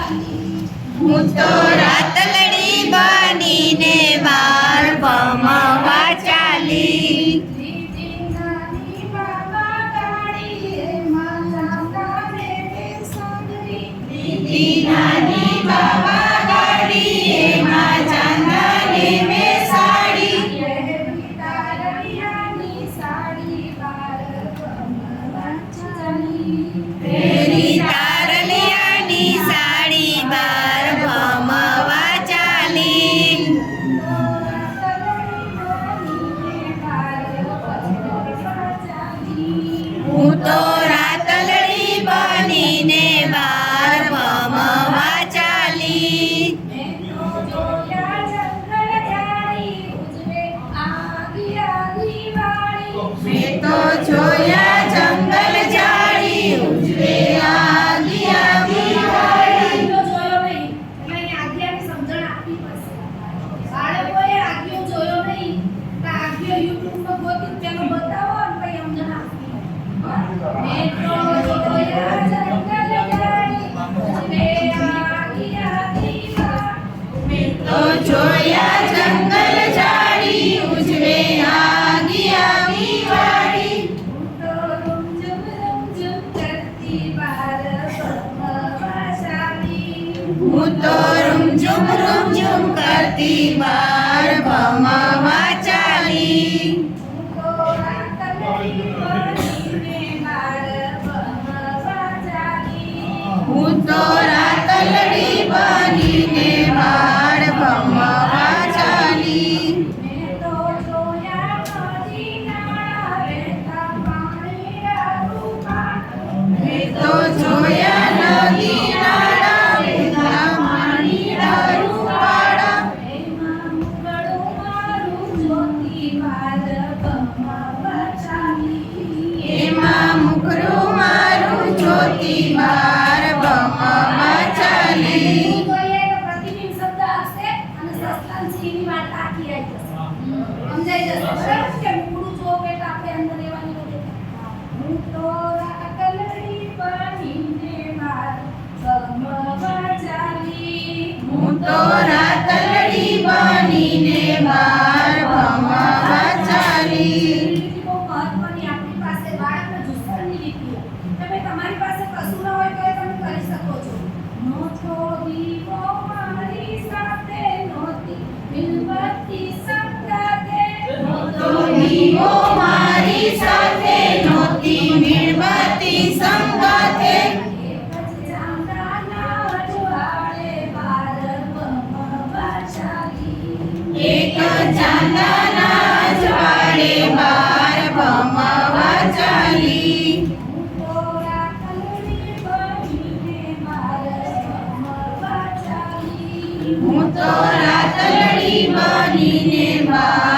હું તો રાતલડી બનીને બાર ભમવા ચાલી. દીદી નાની બાબા ગાડી એમાં ચાંદાને બેસાડી. ફેરી તારલિયાની સાડી બાર ભમવા ચાલી. હું તો રાતલડી બનીને બાર ભમવા ચાલી. મેં તો જોયા જંગલ જાળી ઉજવે આગી આગી વાળી. તો જોયા જંગલ જાળી ઉજવે આગી આગી વાળી. હું તો રૂમઝુમ રૂમઝુમ કરતી બાર ભમવા ચાલી. હું તો રાતલડી બનીને બાર ભમવા ચાલી. મેં તો જોયા નદી નાળા વહેતા પાણીના રૂપાળા. એમાં મુખડું મારું જોતી બાર ભમવા ચાલી. હું તો રાતલડી બનીને બાર ભમવા ચાલી. તમારી પાસે કશું ન હોય તો તમે કરી શકો છો. નહોતો દીવો મારી સાથે નહોતી મીણબત્તી સંગાતે. તો દીવો મારી સાથે નહોતી મીણબત્તી સંગાથે. એક ચાંદાના અજવાળે બાર ભમવા ચાલી. હું તો રાતલડી બનીને બાર